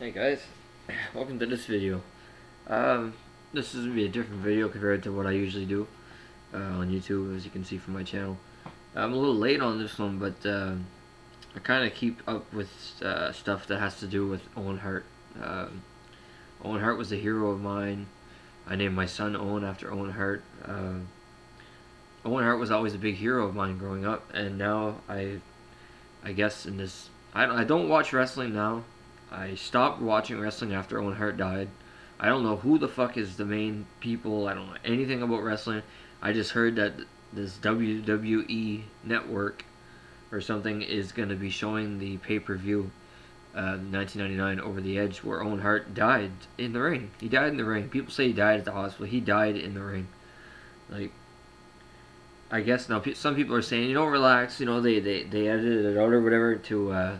Hey guys, welcome to this video. This is going to be a different video compared to what I usually do on YouTube, as you can see from my channel. I'm a little late on this one, but I kind of keep up with stuff that has to do with Owen Hart. Owen Hart was a hero of mine. I named my son Owen after Owen Hart. Owen Hart was always a big hero of mine growing up, and now I guess in this, I don't watch wrestling now. I stopped watching wrestling after Owen Hart died. I don't know who the fuck is the main people. I don't know anything about wrestling. I just heard that this WWE network or something is going to be showing the pay-per-view 1999 Over the Edge, where Owen Hart died in the ring. He died in the ring. People say he died at the hospital. He died in the ring. Like, I guess now some people are saying, relax. They edited it out or whatever to.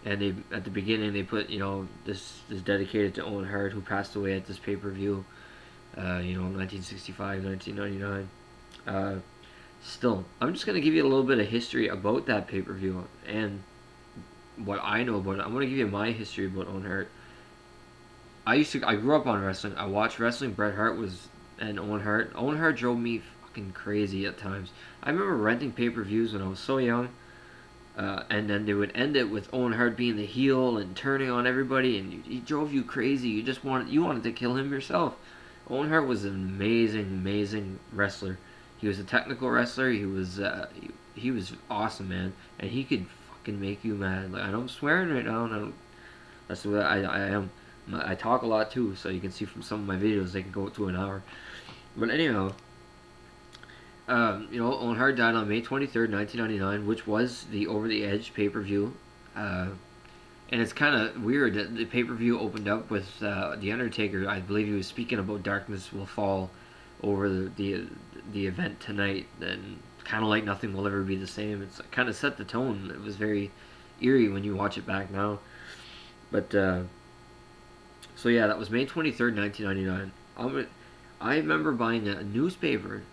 And they at the beginning they put this is dedicated to Owen Hart, who passed away at this pay-per-view 1965, 1999. Still, I'm just going to give you a little bit of history about that pay-per-view and what I know about it. I'm going to give you my history about Owen Hart. I grew up on wrestling. I watched wrestling. Bret Hart was and Owen Hart. Owen Hart drove me fucking crazy at times. I remember renting pay-per-views when I was so young. And then they would end it with Owen Hart being the heel and turning on everybody, and he drove you crazy. You wanted to kill him yourself. Owen Hart was an amazing wrestler. He was a technical wrestler. He was awesome, man, and he could fucking make you mad. Like, I know I'm swearing right now, and that's the way I am. I talk a lot too, so you can see from some of my videos they can go to an hour. But anyhow. Owen Hart died on May 23rd, 1999, which was the Over the Edge pay-per-view. And it's kind of weird that the pay-per-view opened up with The Undertaker. I believe he was speaking about darkness will fall over the event tonight, and kind of like nothing will ever be the same. It's kind of set the tone. It was very eerie when you watch it back now. But, so yeah, that was May 23rd, 1999. I remember buying a newspaper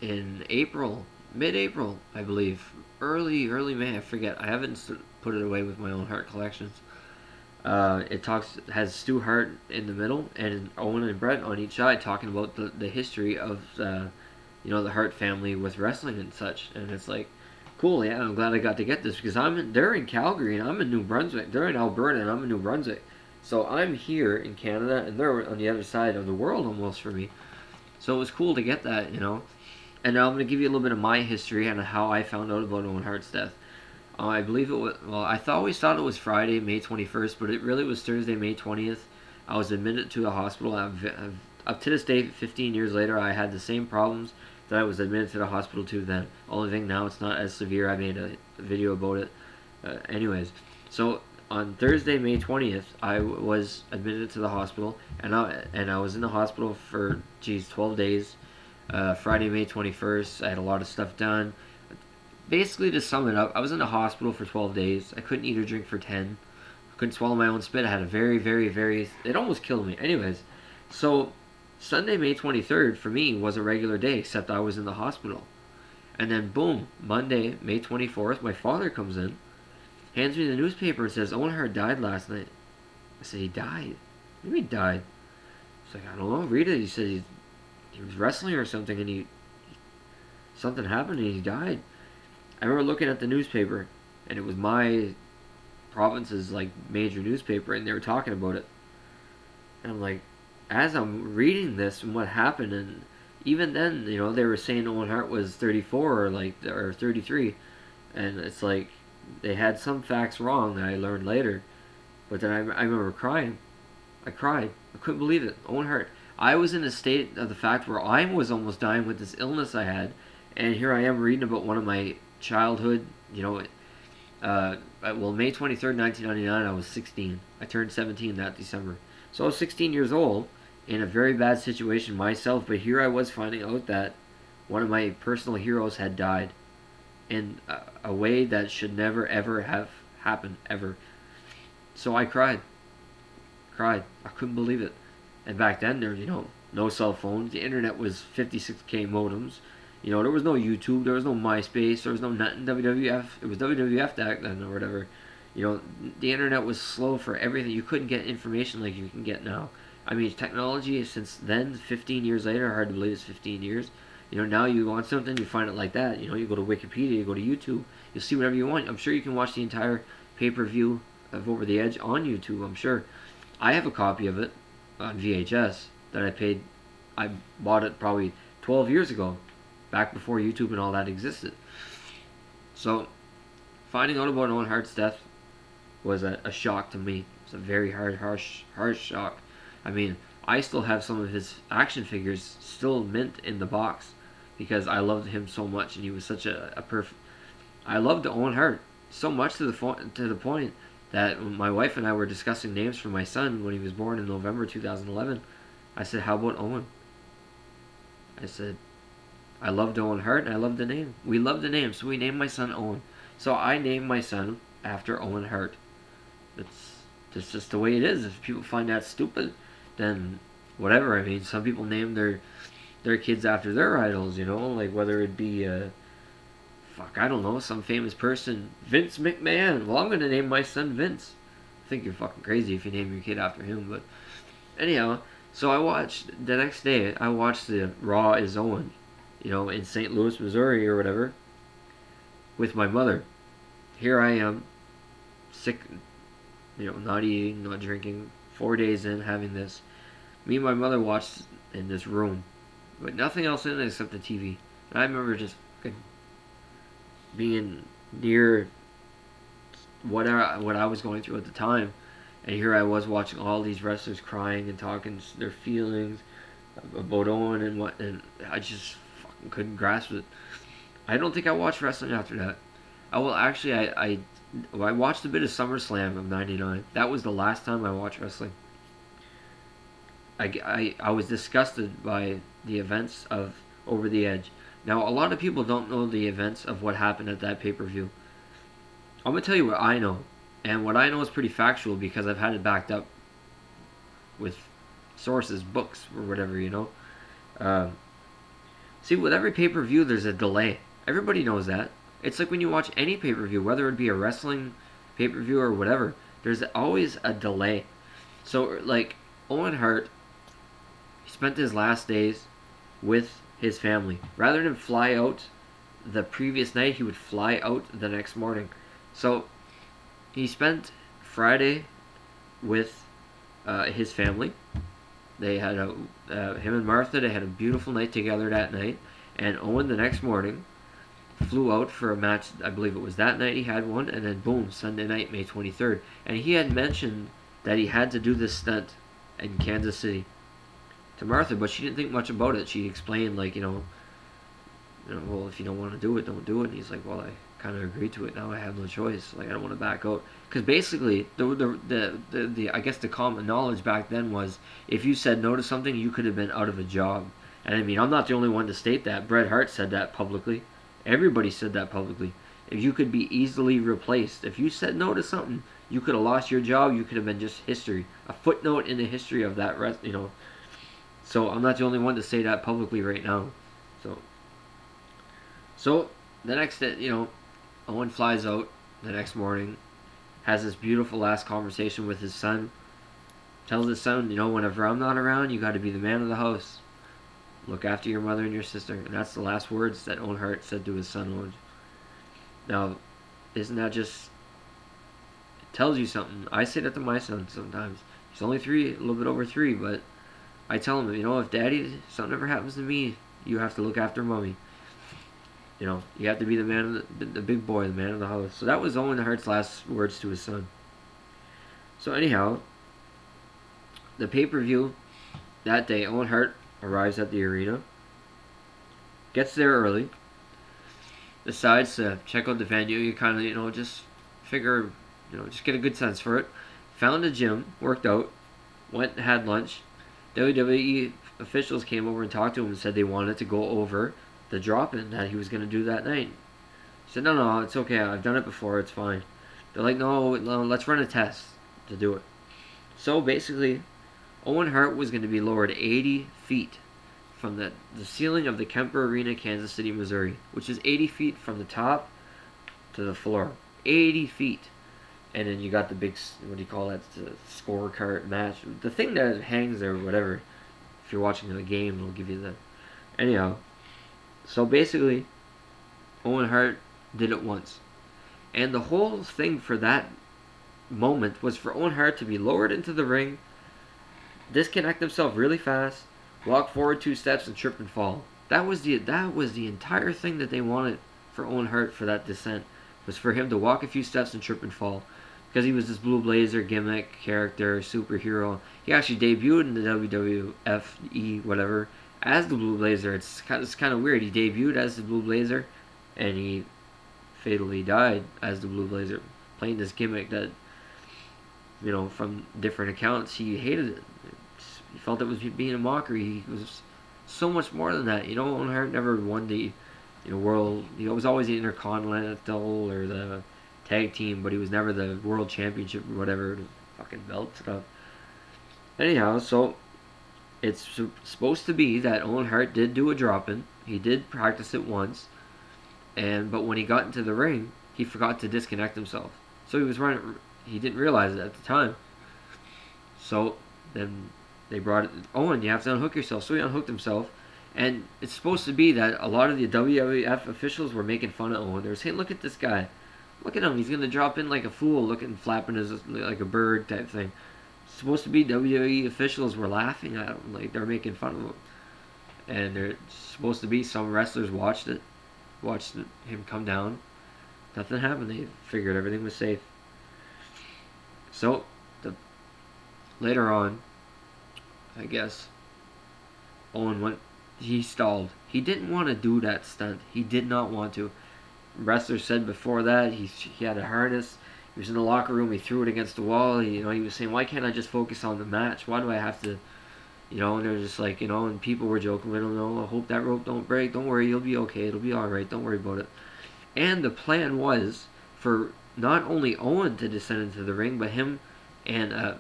in April, mid-April, I believe, early May. I forget. I haven't put it away with my Owen Hart collections. It has Stu Hart in the middle and Owen and Bret on each side, talking about the history of the Hart family with wrestling and such. And it's like, cool. Yeah, I'm glad I got to get this because they're in Calgary and I'm in New Brunswick. They're in Alberta and I'm in New Brunswick. So I'm here in Canada and they're on the other side of the world almost for me. So it was cool to get that, And now I'm going to give you a little bit of my history and how I found out about Owen Hart's death. I believe it was, I always thought it was Friday, May 21st, but it really was Thursday, May 20th. I was admitted to the hospital. Up to this day, 15 years later, I had the same problems that I was admitted to the hospital to then. Only thing now, it's not as severe. I made a video about it. Anyways, so on Thursday, May 20th, I was admitted to the hospital, and I was in the hospital for, 12 days. Friday, May 21st, I had a lot of stuff done. Basically, to sum it up, I was in the hospital for 12 days. I couldn't eat or drink for 10. I couldn't swallow my own spit. I had a very, it almost killed me. Anyways, so Sunday, May 23rd, for me, was a regular day, except I was in the hospital. And then, boom, Monday, May 24th, my father comes in, hands me the newspaper and says, Owen Hart died last night. I said, he died? What do you mean died? He's like, I don't know, read it. He said he was wrestling or something and something happened and he died. I remember looking at the newspaper and it was my province's major newspaper and they were talking about it. And I'm like, as I'm reading this and what happened, and even then, they were saying Owen Hart was 34 or 33, and it's like they had some facts wrong that I learned later. But then I remember crying. I cried. I couldn't believe it. Owen Hart. I was in a state of the fact where I was almost dying with this illness I had, and here I am reading about one of my childhood, May 23rd, 1999, I was 16. I turned 17 that December. So I was 16 years old, in a very bad situation myself, but here I was finding out that one of my personal heroes had died in a way that should never, ever have happened, ever. So I cried. I couldn't believe it. And back then, there was, no cell phones. The internet was 56K modems. There was no YouTube. There was no MySpace. There was no nothing WWF. It was WWF back then or whatever. You know, the internet was slow for everything. You couldn't get information like you can get now. I mean, technology since then, 15 years later, hard to believe it's 15 years. You know, now you want something, you find it like that. You know, you go to Wikipedia, you go to YouTube, you'll see whatever you want. I'm sure you can watch the entire pay-per-view of Over the Edge on YouTube, I'm sure. I have a copy of it on VHS that I bought it probably 12 years ago, back before YouTube and all that existed. So, finding out about Owen Hart's death was a shock to me. It's a very harsh shock. I mean, I still have some of his action figures still mint in the box because I loved him so much, and he was such a perfect. I loved Owen Hart so much to the point that when my wife and I were discussing names for my son when he was born in November 2011, I said, "How about Owen?" I said, "I loved Owen Hart, and I loved the name. We loved the name, so we named my son Owen." So I named my son after Owen Hart. That's just the way it is. If people find that stupid, then whatever. I mean, some people name their kids after their idols, you know, like whether it be I don't know, some famous person, Vince McMahon. Well, I'm gonna name my son Vince. I think you're fucking crazy if you name your kid after him, but anyhow. So I watched the next day. I watched the Raw is Owen, you know, in St. Louis, Missouri, or whatever, with my mother. Here I am, sick, you know, not eating, not drinking, 4 days in, having this. Me and my mother watched in this room, but nothing else in it except the TV. And I remember just being near what I was going through at the time, and here I was watching all these wrestlers crying and talking their feelings about Owen and I just fucking couldn't grasp it. I don't think I watched wrestling after that. I watched a bit of SummerSlam of '99. That was the last time I watched wrestling. I was disgusted by the events of Over the Edge. Now, a lot of people don't know the events of what happened at that pay-per-view. I'm going to tell you what I know. And what I know is pretty factual because I've had it backed up with sources, books, or whatever, you know. See, with every pay-per-view, there's a delay. Everybody knows that. It's like when you watch any pay-per-view, whether it be a wrestling pay-per-view or whatever, there's always a delay. So, like, Owen Hart, he spent his last days with his family. Rather than fly out the previous night, he would fly out the next morning. So he spent Friday with his family. They had him and Martha. They had a beautiful night together that night. And Owen the next morning flew out for a match. I believe it was that night he had one, and then boom, Sunday night, May 23rd. And he had mentioned that he had to do this stunt in Kansas City to Martha, but she didn't think much about it. She explained, like, well, if you don't want to do it, don't do it. And he's like, well, I kind of agreed to it. Now I have no choice. Like, I don't want to back out. Because basically, the I guess the common knowledge back then was if you said no to something, you could have been out of a job. And I mean, I'm not the only one to state that. Bret Hart said that publicly. Everybody said that publicly. If you could be easily replaced, if you said no to something, you could have lost your job. You could have been just history, a footnote in the history of that, you know. So I'm not the only one to say that publicly right now. So the next day, you know, Owen flies out the next morning, has this beautiful last conversation with his son, tells his son, you know, whenever I'm not around, you got to be the man of the house. Look after your mother and your sister. And that's the last words that Owen Hart said to his son, Owen. Now, isn't that just... It tells you something. I say that to my son sometimes. He's only 3, a little bit over 3, but I tell him, you know, if daddy, something ever happens to me, you have to look after mommy. You know, you have to be the man, the big boy, the man of the house. So that was Owen Hart's last words to his son. So anyhow, the pay-per-view that day, Owen Hart arrives at the arena, gets there early, decides to check out the venue. You kind of, you know, just figure, you know, just get a good sense for it. Found a gym, worked out, went and had lunch. WWE officials came over and talked to him and said they wanted to go over the drop-in that he was going to do that night. He said, no, it's okay. I've done it before. It's fine. They're like, no, let's run a test to do it. So basically, Owen Hart was going to be lowered 80 feet from the ceiling of the Kemper Arena, Kansas City, Missouri, which is 80 feet from the top to the floor. 80 feet. and then you got the big, what do you call that, the scorecard match, the thing that hangs there or whatever. If you're watching the game, it'll give you the, anyhow. So basically, Owen Hart did it once, and the whole thing for that moment was for Owen Hart to be lowered into the ring, disconnect himself really fast, walk forward 2 steps, and trip and fall. That was the entire thing that they wanted for Owen Hart for that descent, was for him to walk a few steps and trip and fall, because he was this Blue Blazer gimmick character superhero. He actually debuted in the WWF whatever as the Blue Blazer. It's kind of weird. He debuted as the Blue Blazer, and he fatally died as the Blue Blazer, playing this gimmick that, from different accounts, he hated it. He felt it was being a mockery. He was so much more than that. Owen Hart never won the world. He was always the Intercontinental or the tag team, but he was never the world championship or whatever, the fucking belt stuff. Anyhow, so it's supposed to be that Owen Hart did do a drop-in. He did practice it once, but when he got into the ring, he forgot to disconnect himself. So he was running. He didn't realize it at the time. So then they brought it, Owen, you have to unhook yourself. So he unhooked himself. And it's supposed to be that a lot of the WWF officials were making fun of Owen. They were saying, look at this guy. Look at him. He's going to drop in like a fool, looking, flapping like a bird type thing. It's supposed to be WWE officials were laughing at him. Like, they're making fun of him. And there's supposed to be some wrestlers watched him come down. Nothing happened. They figured everything was safe. So, later on, I guess, Owen he stalled. He didn't want to do that stunt. He did not want to. Wrestlers said before that he had a harness. He was in the locker room. He threw it against the wall. He was saying, why can't I just focus on the match? Why do I have to, and they're just like, and people were joking with him, I hope that rope don't break. Don't worry, you'll be okay. It'll be all right. Don't worry about it. And the plan was for not only Owen to descend into the ring, but him and a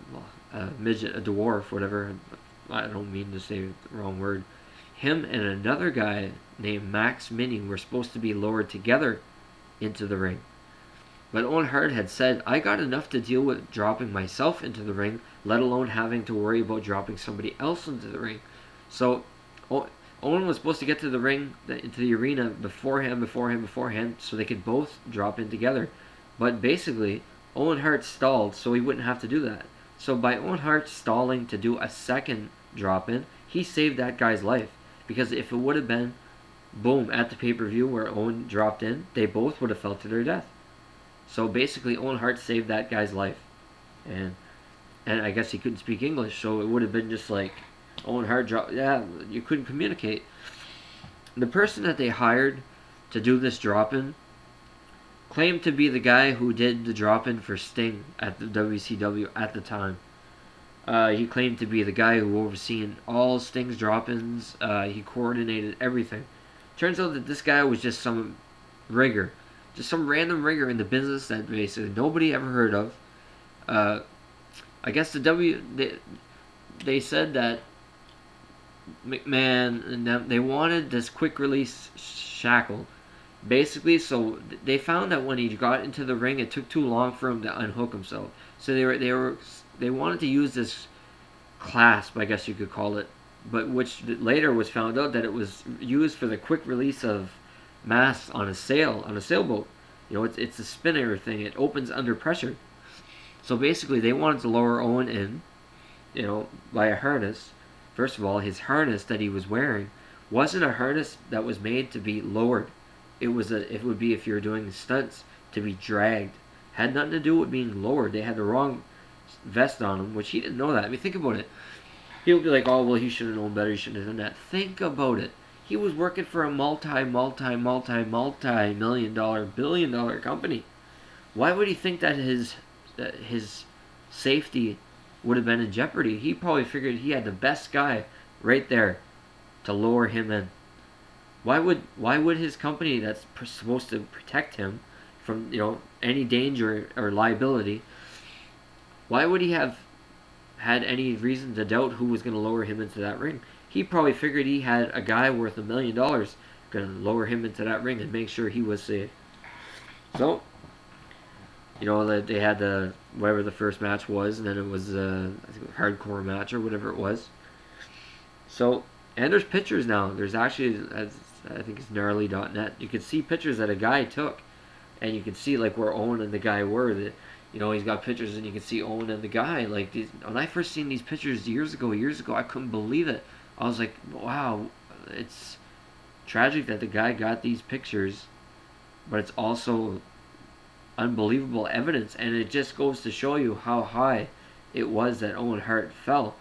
midget, a dwarf, whatever. I don't mean to say the wrong word. Him and another guy named Max Minnie were supposed to be lowered together into the ring. But Owen Hart had said, I got enough to deal with dropping myself into the ring, let alone having to worry about dropping somebody else into the ring. So Owen was supposed to get to the ring, into the arena beforehand, so they could both drop in together. But basically, Owen Hart stalled so he wouldn't have to do that. So by Owen Hart stalling to do a second drop in, he saved that guy's life. Because if it would have been, boom, at the pay-per-view where Owen dropped in, they both would have fell to their death. So basically, Owen Hart saved that guy's life. And I guess he couldn't speak English, so it would have been just like, Owen Hart dropped, yeah, you couldn't communicate. The person that they hired to do this drop-in claimed to be the guy who did the drop-in for Sting at the WCW at the time. He claimed to be the guy who overseen all Sting's drop-ins. He coordinated everything. Turns out that this guy was just some rigger. Just some random rigger in the business that basically nobody ever heard of. I guess they said that McMahon and them, they wanted this quick release shackle. Basically, so they found that when he got into the ring, it took too long for him to unhook himself. So they wanted to use this clasp, I guess you could call it, but which later was found out that it was used for the quick release of mass on a sailboat. It's a spinner thing. It opens under pressure. So basically, they wanted to lower Owen in, by a harness. First of all, his harness that he was wearing wasn't a harness that was made to be lowered. It would be, if you were doing stunts, to be dragged. Had nothing to do with being lowered. They had the wrong vest on him, which he didn't know that. I mean, think about it. He'll be like, oh, well, he should have known better. He shouldn't have done that. Think about it. He was working for a multi-million dollar, billion-dollar company. Why would he think that his safety would have been in jeopardy? He probably figured he had the best guy right there to lower him in. Why would his company that's supposed to protect him from any danger or liability, why would he have had any reason to doubt who was going to lower him into that ring? He probably figured he had a guy worth $1 million going to lower him into that ring and make sure he was safe. So You know that they had the whatever the first match was, and then it was I think a hardcore match or whatever it was. So, and there's pictures now. There's actually, I think it's gnarly.net. You can see pictures that a guy took, and you can see like where Owen and the guy were. That, you know, he's got pictures, and you can see Owen and the guy. Like when I first seen these pictures years ago, I couldn't believe it. I was like, wow, it's tragic that the guy got these pictures, but it's also unbelievable evidence, and it just goes to show you how high it was that Owen Hart fell.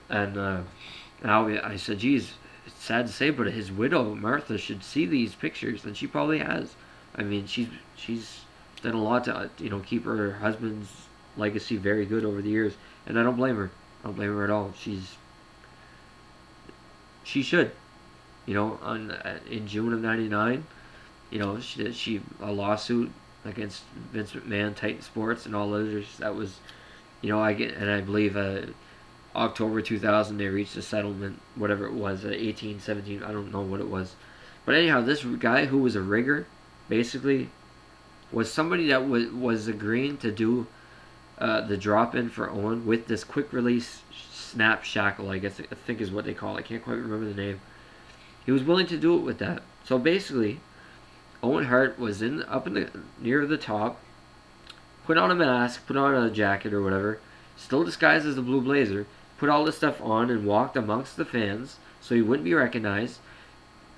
And I said, geez, it's sad to say, but his widow Martha should see these pictures, and she probably has. I mean, she's done a lot to keep her husband's legacy very good over the years, and I don't blame her. I don't blame her at all. She should, in June of '99, she a lawsuit against Vince McMahon, Titan Sports, and all others. That was, I believe October 2000 they reached a settlement, whatever it was, 18, 17, I don't know what it was. But anyhow, this guy who was a rigger, basically, was somebody that was agreeing to do the drop-in for Owen with this quick release snap shackle, I think is what they call it. I can't quite remember the name. He was willing to do it with that. So basically, Owen Hart was near the top, put on a mask, put on a jacket or whatever, still disguised as a blue blazer, put all this stuff on and walked amongst the fans so he wouldn't be recognized,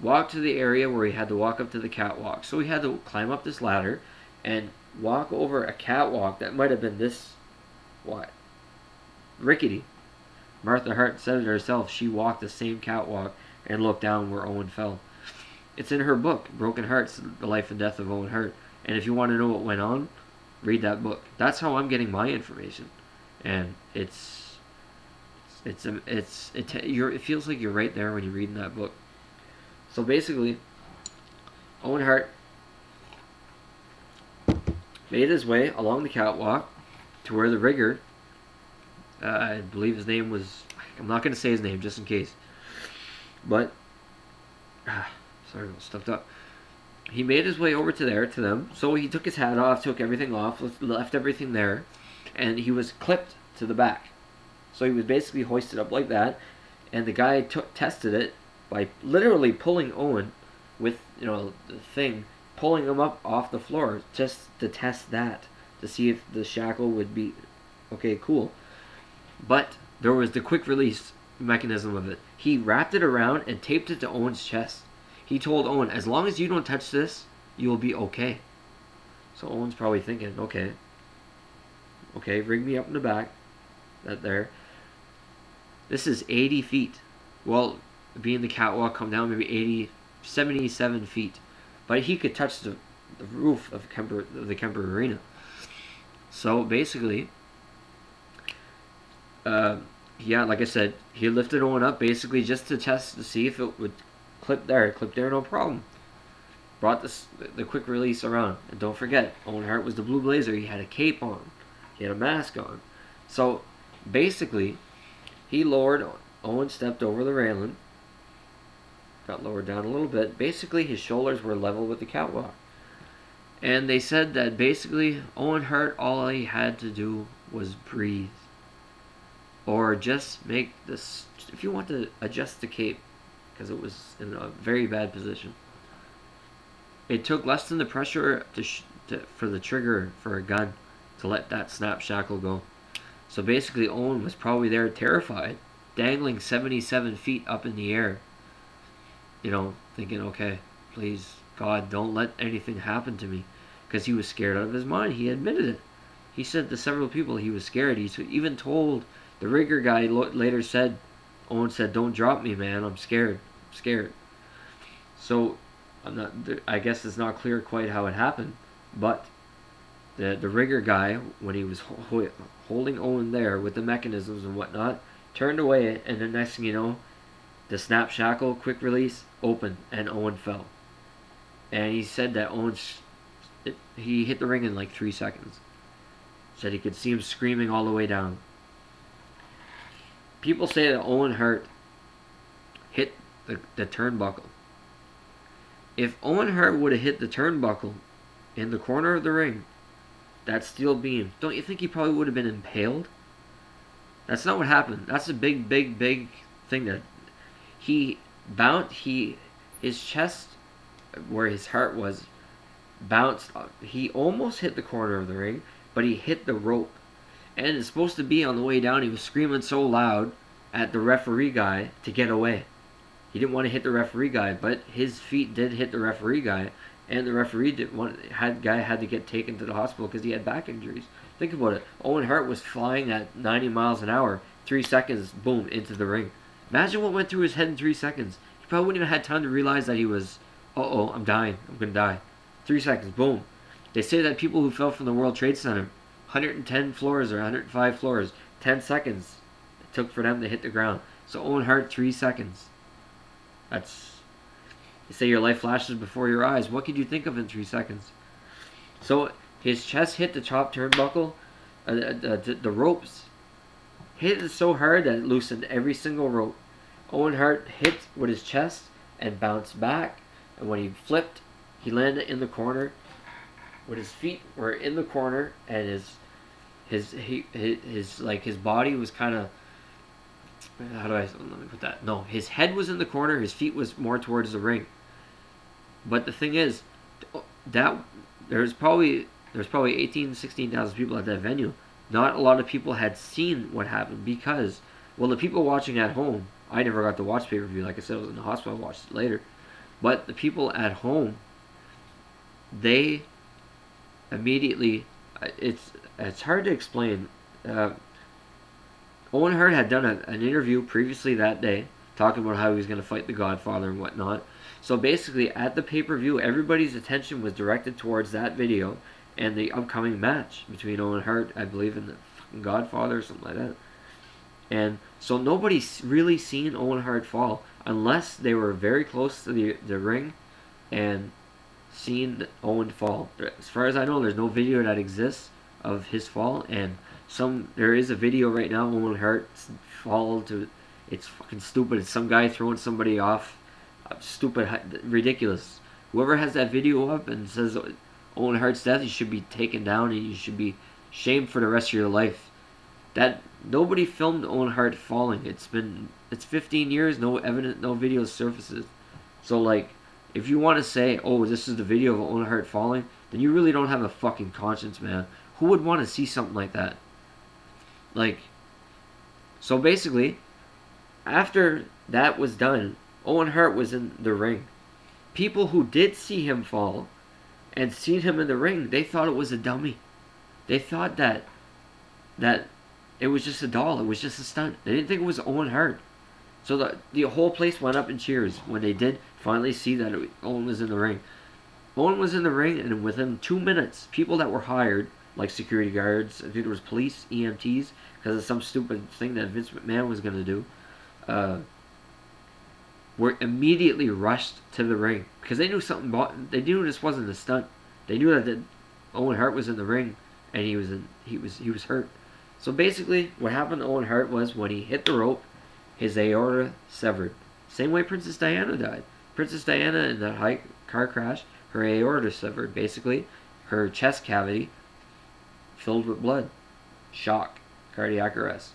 walked to the area where he had to walk up to the catwalk. So he had to climb up this ladder and walk over a catwalk that might have been this, rickety. Martha Hart said it herself. She walked the same catwalk and looked down where Owen fell. It's in her book, Broken Hearts, The Life and Death of Owen Hart. And if you want to know what went on, read that book. That's how I'm getting my information. And it feels like you're right there when you're reading that book. So basically, Owen Hart made his way along the catwalk to where the rigger, I believe his name was, I'm not going to say his name just in case, but, sorry, I'm stuffed up. He made his way over to them, so he took his hat off, took everything off, left everything there, and he was clipped to the back. So he was basically hoisted up like that, and the guy tested it by literally pulling Owen with, the thing, pulling him up off the floor just to test that, to see if the shackle would be, okay, cool. But there was the quick release mechanism of it. He wrapped it around and taped it to Owen's chest. He told Owen, as long as you don't touch this, you'll be okay. So Owen's probably thinking, okay, rig me up in the back. That there. This is 80 feet. Well, being the catwalk, come down maybe 77 feet. But he could touch the roof of the Kemper Arena. So basically, like I said, he lifted Owen up basically just to test to see if it would clip there, no problem. Brought the quick release around. And don't forget, Owen Hart was the blue blazer. He had a cape on. He had a mask on. So basically, he lowered, Owen stepped over the railing, got lowered down a little bit. Basically, his shoulders were level with the catwalk. And they said that basically, Owen Hart, all he had to do was breathe. Or just make this, if you want to adjust the cape, because it was in a very bad position. It took less than the pressure for the trigger for a gun to let that snap shackle go. So basically, Owen was probably there terrified, dangling 77 feet up in the air. Thinking, okay, please, God, don't let anything happen to me. Because he was scared out of his mind. He admitted it. He said to several people he was scared. He even told the rigger guy later said, Owen said, don't drop me, man. I'm scared. So, I guess it's not clear quite how it happened. But the rigger guy, when he was holding Owen there with the mechanisms and whatnot, turned away, and the next thing you know, the snap shackle, quick release, opened, and Owen fell. And he said that he hit the ring in like 3 seconds. Said he could see him screaming all the way down. People say that Owen Hart hit the turnbuckle. If Owen Hart would have hit the turnbuckle in the corner of the ring, that steel beam. Don't you think he probably would have been impaled? That's not what happened. That's a big, big, big thing that he his chest where his heart was bounced. He almost hit the corner of the ring, but he hit the rope. And it's supposed to be on the way down. He was screaming so loud at the referee guy to get away. He didn't want to hit the referee guy, but his feet did hit the referee guy, and the referee had to get taken to the hospital because he had back injuries. Think about it. Owen Hart was flying at 90 miles an hour. 3 seconds, boom, into the ring. Imagine what went through his head in 3 seconds. He probably wouldn't even had time to realize that he was, I'm dying. I'm going to die. 3 seconds, boom. They say that people who fell from the World Trade Center, 110 floors or 105 floors, 10 seconds it took for them to hit the ground. So Owen Hart, 3 seconds. That's, they say your life flashes before your eyes. What could you think of in 3 seconds? So his chest hit the top turnbuckle, the ropes. Hit it so hard that it loosened every single rope. Owen Hart hit with his chest and bounced back. And when he flipped, he landed in the corner. With his feet were in the corner, and his body was kind of, let me put that? No, his head was in the corner. His feet was more towards the ring. But the thing is, that there's probably 18,000 to 16,000 people at that venue. Not a lot of people had seen what happened because, well, the people watching at home, I never got to watch pay-per-view. Like I said, I was in the hospital. I watched it later. But the people at home, they immediately, it's hard to explain. Owen Hart had done an interview previously that day talking about how he was going to fight the Godfather and whatnot. So basically, at the pay-per-view, everybody's attention was directed towards that video and the upcoming match between Owen Hart, I believe, and the fucking Godfather or something like that. And so nobody's really seen Owen Hart fall unless they were very close to the ring and seen Owen fall. As far as I know, there's no video that exists of his fall, and there is a video right now. Owen Hart fall to, it's fucking stupid. It's some guy throwing somebody off. Stupid, ridiculous. Whoever has that video up and says Owen Hart's death, you should be taken down and you should be shamed for the rest of your life. That nobody filmed Owen Hart falling. It's 15 years, no evidence, no video surfaces. So like, if you want to say, oh, this is the video of Owen Hart falling, then you really don't have a fucking conscience, man. Who would want to see something like that? Like, so basically, after that was done, Owen Hart was in the ring. People who did see him fall and seen him in the ring, they thought it was a dummy. They thought that it was just a doll. It was just a stunt. They didn't think it was Owen Hart. So the whole place went up in cheers when they did finally see that Owen was in the ring. Owen was in the ring, and within 2 minutes, people that were hired, like security guards, I think there was police, EMTs, because of some stupid thing that Vince McMahon was going to do, were immediately rushed to the ring because they knew something. They knew this wasn't a stunt. They knew that Owen Hart was in the ring, and he was hurt. So basically, what happened to Owen Hart was when he hit the rope, his aorta severed. Same way Princess Diana died. Princess Diana, in that high car crash, her aorta severed. Basically, her chest cavity filled with blood. Shock. Cardiac arrest.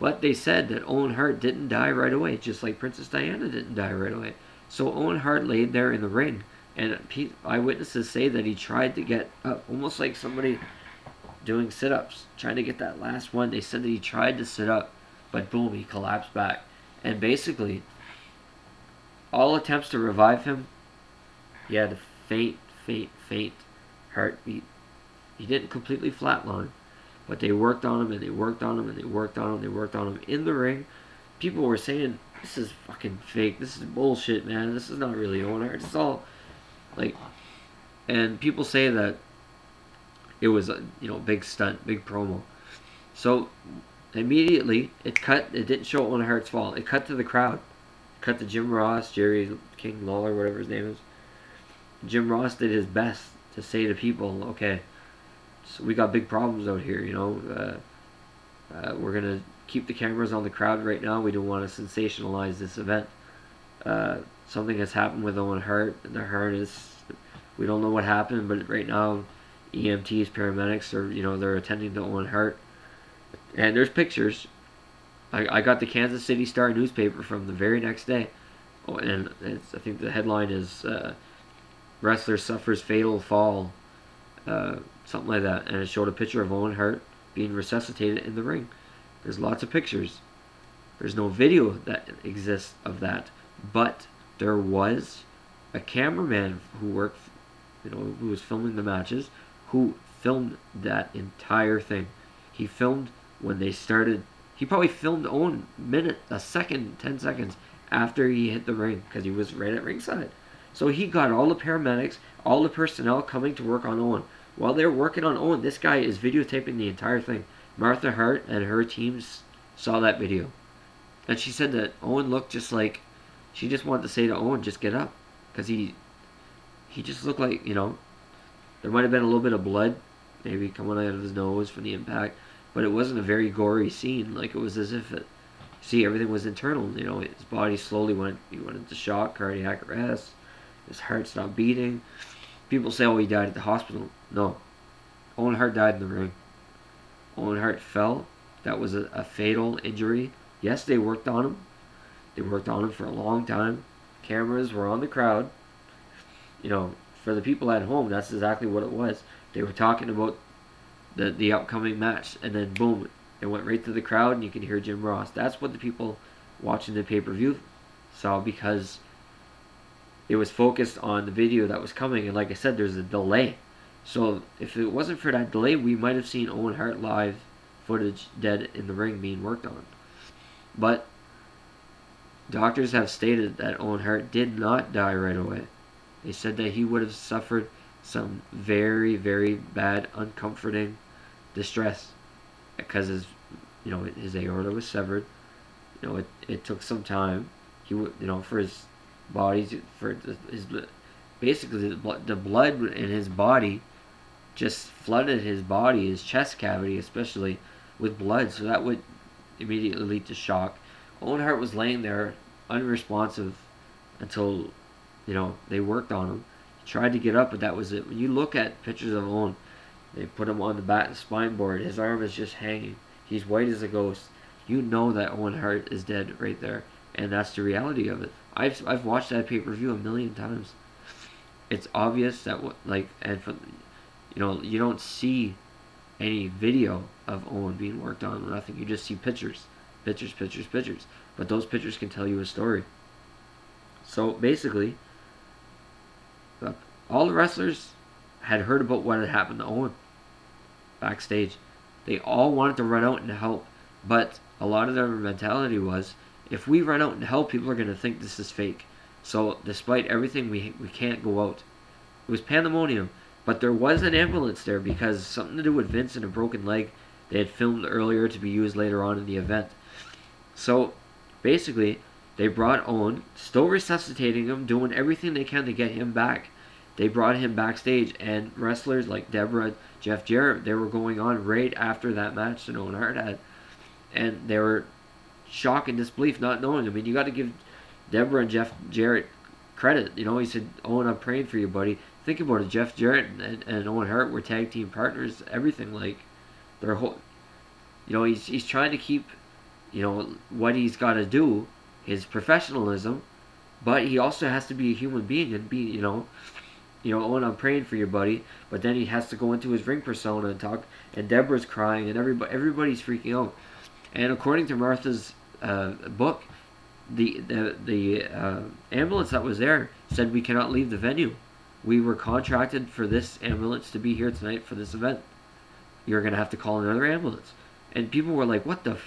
But they said that Owen Hart didn't die right away, just like Princess Diana didn't die right away. So Owen Hart laid there in the ring, and eyewitnesses say that he tried to get up, almost like somebody doing sit-ups, trying to get that last one. They said that he tried to sit up, but boom, he collapsed back. And basically, all attempts to revive him, he had a faint heartbeat. He didn't completely flatline, but they worked on him, and they worked on him, and they worked on him, they worked on him in the ring. People were saying, this is fucking fake, this is bullshit, man, this is not really Owen Hart, it's all, like, and people say that it was a, big stunt, big promo. So, immediately, it didn't show Owen Hart's fall, it cut to the crowd. Cut to Jim Ross, Jerry King Lawler, whatever his name is. Jim Ross did his best to say to people, okay, so we got big problems out here, we're going to keep the cameras on the crowd right now. We don't want to sensationalize this event. Something has happened with Owen Hart, and the harness. We don't know what happened, but right now, EMTs, paramedics, or they're attending to Owen Hart. And there's pictures. I got the Kansas City Star newspaper from the very next day. Oh, and I think the headline is wrestler suffers fatal fall, something like that. And it showed a picture of Owen Hart being resuscitated in the ring. There's lots of pictures. There's no video that exists of that, but there was a cameraman who worked, who was filming the matches, who filmed that entire thing. He filmed when they started. He probably filmed Owen a second, 10 seconds after he hit the ring because he was right at ringside. So he got all the paramedics, all the personnel coming to work on Owen. While they were working on Owen, this guy is videotaping the entire thing. Martha Hart and her teams saw that video. And she said that Owen looked just like, she just wanted to say to Owen, just get up. Because he just looked like, there might have been a little bit of blood maybe coming out of his nose from the impact. But it wasn't a very gory scene. Like, it was as if everything was internal. His body slowly he went into shock, cardiac arrest. His heart stopped beating. People say, oh, he died at the hospital. No. Owen Hart died in the ring. Owen Hart fell. That was a fatal injury. Yes, they worked on him. They worked on him for a long time. Cameras were on the crowd. For the people at home, that's exactly what it was. They were talking about the upcoming match, and then boom, it went right to the crowd, and you could hear Jim Ross. That's what the people watching the pay-per-view saw, because it was focused on the video that was coming, and like I said, there's a delay. So if it wasn't for that delay, we might have seen Owen Hart live footage dead in the ring being worked on. But doctors have stated that Owen Hart did not die right away. They said that he would have suffered some very, very bad, uncomforting distress because his aorta was severed. It took some time. He would, for his body, basically the blood in his body just flooded his body, his chest cavity especially, with blood. So that would immediately lead to shock. Owen Hart was laying there unresponsive until they worked on him. He tried to get up, but that was it. When you look at pictures of Owen, they put him on the spine board. His arm is just hanging. He's white as a ghost. You know that Owen Hart is dead right there, and that's the reality of it. I've watched that pay-per-view a million times. It's obvious that you don't see any video of Owen being worked on or nothing. You just see pictures. But those pictures can tell you a story. So basically, all the wrestlers had heard about what had happened to Owen backstage. They all wanted to run out and help, but a lot of their mentality was, if we run out and help, people are going to think this is fake. So despite everything, we can't go out. It was pandemonium, but there was an ambulance there because something to do with Vince and a broken leg. They had filmed earlier to be used later on in the event. So basically, they brought Owen, still resuscitating him, doing everything they can to get him back. They brought him backstage, and wrestlers like Deborah, Jeff Jarrett, they were going on right after that match that Owen Hart had. And they were shocked and disbelief, not knowing. I mean, you got to give Deborah and Jeff Jarrett credit. He said, Owen, I'm praying for you, buddy. Think about it. Jeff Jarrett and Owen Hart were tag team partners, everything. Like, their whole, he's trying to keep, what he's got to do, his professionalism, but he also has to be a human being and be, Owen, I'm praying for you, buddy. But then he has to go into his ring persona and talk, and Deborah's crying, and everybody's freaking out. And according to Martha's book, the ambulance that was there said we cannot leave the venue. We were contracted for this ambulance to be here tonight for this event. You're going to have to call another ambulance. And people were like, what the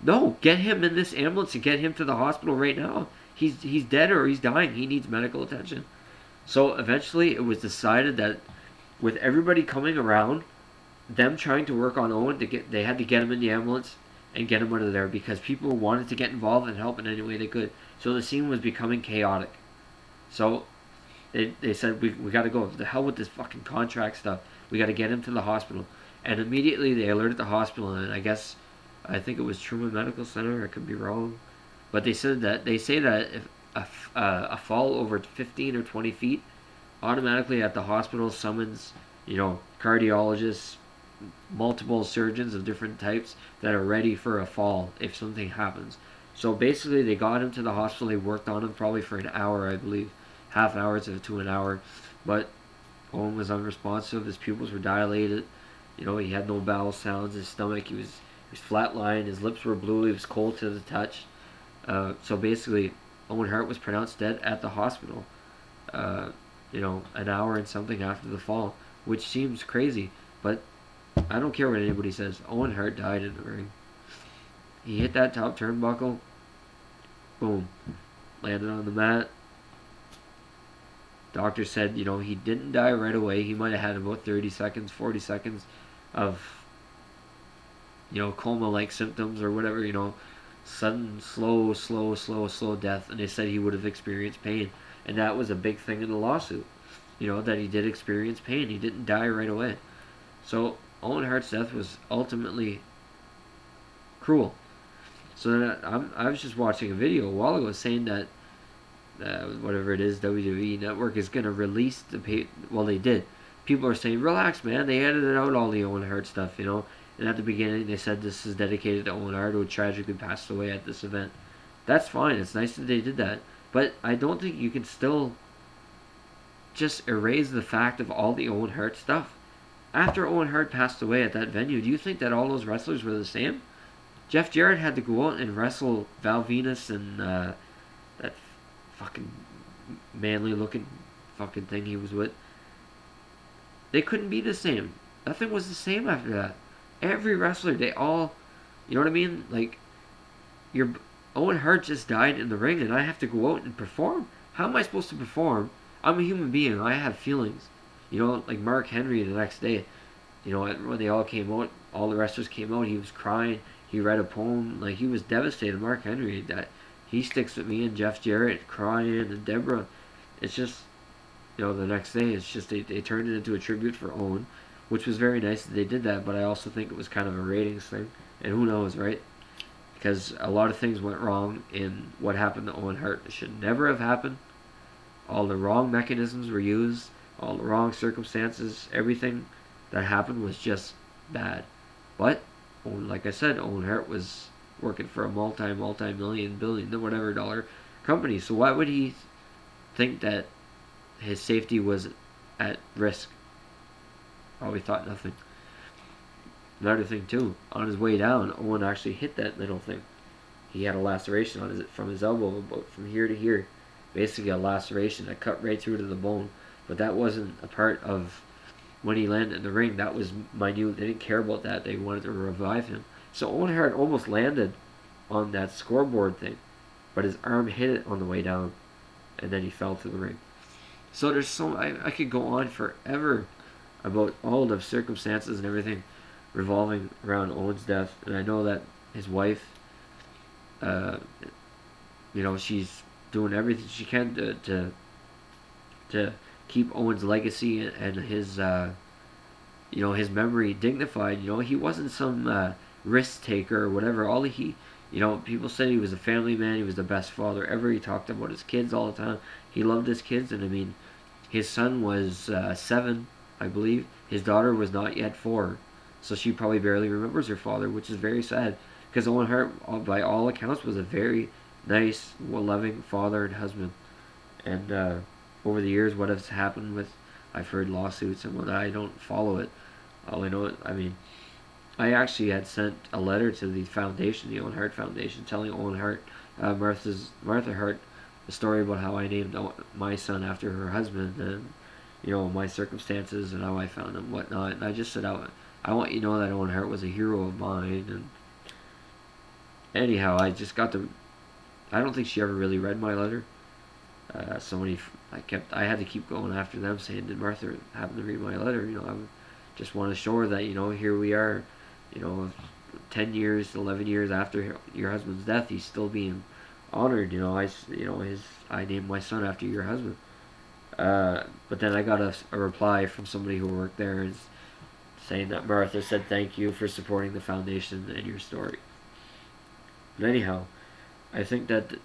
No, get him in this ambulance and get him to the hospital right now. He's dead or he's dying. He needs medical attention. So eventually it was decided that with everybody coming around, them trying to work on Owen, they had to get him in the ambulance and get him out of there because people wanted to get involved and help in any way they could. So the scene was becoming chaotic. So they said, we got to go. The hell with this fucking contract stuff. We got to get him to the hospital. And immediately they alerted the hospital, and I think it was Truman Medical Center. I could be wrong. But they say that if a fall over 15 or 20 feet, automatically at the hospital summons, cardiologists, multiple surgeons of different types that are ready for a fall if something happens. So basically, they got him to the hospital. They worked on him probably for an hour, I believe, half an hour to an hour. But Owen was unresponsive. His pupils were dilated. He had no bowel sounds. His stomach, he was flatlined. His lips were blue. He was cold to the touch. So basically, Owen Hart was pronounced dead at the hospital. Uh, an hour and something after the fall, which seems crazy, but I don't care what anybody says. Owen Hart died in the ring. He hit that top turnbuckle. Boom. Landed on the mat. Doctor said, he didn't die right away. He might have had about 30 seconds, 40 seconds of, coma-like symptoms or whatever, sudden, slow death. And they said he would have experienced pain. And that was a big thing in the lawsuit, that he did experience pain. He didn't die right away. So Owen Hart's death was ultimately cruel. So then I was just watching a video a while ago saying that whatever it is, WWE Network is going to release well, they did. People are saying, relax, man. They edited out all the Owen Hart stuff, And at the beginning, they said this is dedicated to Owen Hart, who tragically passed away at this event. That's fine. It's nice that they did that. But I don't think you can still just erase the fact of all the Owen Hart stuff. After Owen Hart passed away at that venue, do you think that all those wrestlers were the same? Jeff Jarrett had to go out and wrestle Val Venus and that fucking manly looking fucking thing he was with. They couldn't be the same. Nothing was the same after that. Every wrestler, they all, you know what I mean? Like, Owen Hart just died in the ring and I have to go out and perform? How am I supposed to perform? I'm a human being. I have feelings. Like Mark Henry the next day. When they all came out, all the wrestlers came out, he was crying. He read a poem. Like, he was devastated. Mark Henry, that he sticks with me, and Jeff Jarrett crying, and Deborah. It's just, the next day, it's just they turned it into a tribute for Owen, which was very nice that they did that, but I also think it was kind of a ratings thing. And who knows, right? Because a lot of things went wrong in what happened to Owen Hart. It should never have happened. All the wrong mechanisms were used. All the wrong circumstances. Everything that happened was just bad. But, like I said, Owen Hart was working for a multi-million, billion, whatever dollar company. So why would he think that his safety was at risk? Probably thought nothing. Another thing too, on his way down, Owen actually hit that middle thing. He had a laceration on from his elbow, about from here to here. Basically a laceration that cut right through to the bone. But that wasn't a part of when he landed in the ring. That was minute. They didn't care about that. They wanted to revive him. So Owen Hart almost landed on that scoreboard thing, but his arm hit it on the way down, and then he fell to the ring. So there's I could go on forever about all the circumstances and everything revolving around Owen's death. And I know that his wife, she's doing everything she can to keep Owen's legacy and his his memory dignified. He wasn't some risk taker or whatever. People said he was a family man. He was the best father ever. He talked about his kids all the time. He loved his kids, and I mean, his son was 7, I believe. His daughter was not yet 4, so she probably barely remembers her father, which is very sad. Because Owen Hart, by all accounts, was a very nice, loving father and husband. And over the years, what has happened with, I've heard lawsuits and whatnot. I don't follow it. All I know, I actually had sent a letter to the foundation, the Owen Hart Foundation, telling Owen Hart, Martha Hart, the story about how I named my son after her husband, and my circumstances and how I found him, whatnot. And I just said, I want you to know that Owen Hart was a hero of mine. And anyhow, I don't think she ever really read my letter. I had to keep going after them, saying, did Martha happen to read my letter? I just want to show her that, here we are, 10 years, 11 years after your husband's death, he's still being honored. I named my son after your husband. But then I got a reply from somebody who worked there saying that Martha said thank you for supporting the foundation and your story. But anyhow, I think that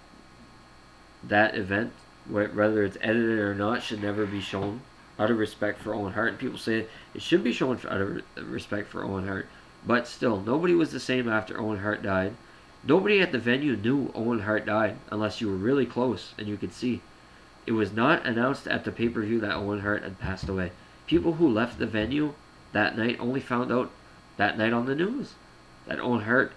event, whether it's edited or not, should never be shown. out of respect for Owen Hart. And people say it should be shown out of respect for Owen Hart. But still, nobody was the same after Owen Hart died. Nobody at the venue knew Owen Hart died unless you were really close and you could see. It was not announced at the pay-per-view that Owen Hart had passed away. People who left the venue that night only found out that night on the news that Owen Hart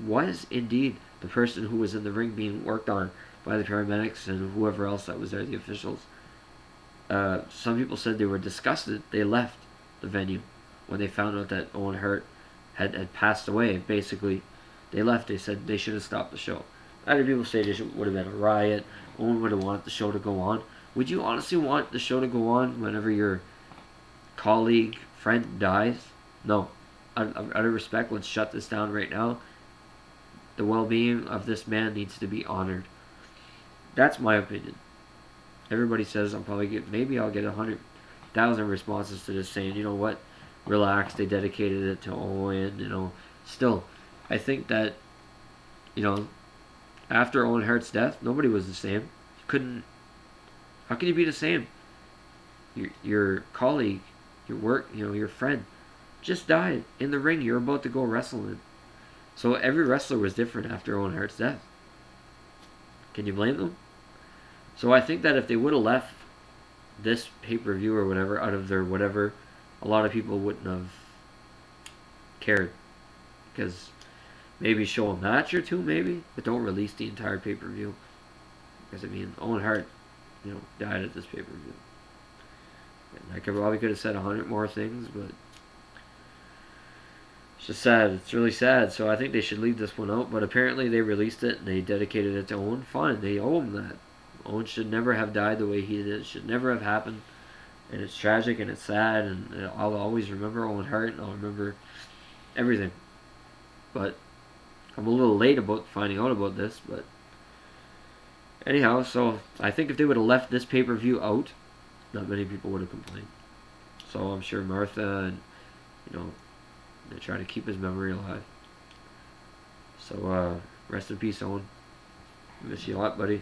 was indeed the person who was in the ring being worked on by the paramedics and whoever else that was there, the officials. Some people said they were disgusted. They left the venue when they found out that Owen Hart had passed away. Basically, they left. They said they should have stopped the show. Other people say there would have been a riot. Owen would have wanted the show to go on. Would you honestly want the show to go on whenever your colleague, friend dies? No. Out of respect, let's shut this down right now. The well-being of this man needs to be honored. That's my opinion. Everybody says maybe I'll get 100,000 responses to this saying, you know what, relax, they dedicated it to Owen, Still, I think that, after Owen Hart's death, nobody was the same. How can you be the same? Your colleague, your work, your friend just died in the ring you're about to go wrestle in. So every wrestler was different after Owen Hart's death. Can you blame them? So I think that if they would have left this pay-per-view or whatever out of their whatever, a lot of people wouldn't have cared. Because maybe show a match or two, maybe, but don't release the entire pay-per-view. Because, Owen Hart, died at this pay-per-view. And I probably could have said 100 more things, but it's just sad. It's really sad. So I think they should leave this one out. But apparently they released it and they dedicated it to Owen. Fine, they owe him that. Owen should never have died the way he did. It should never have happened. And it's tragic and it's sad. And I'll always remember Owen Hart and I'll remember everything. But I'm a little late about finding out about this. But anyhow, so I think if they would have left this pay-per-view out, not many people would have complained. So I'm sure Martha and, they try to keep his memory alive. So, rest in peace, Owen. Miss you a lot, buddy.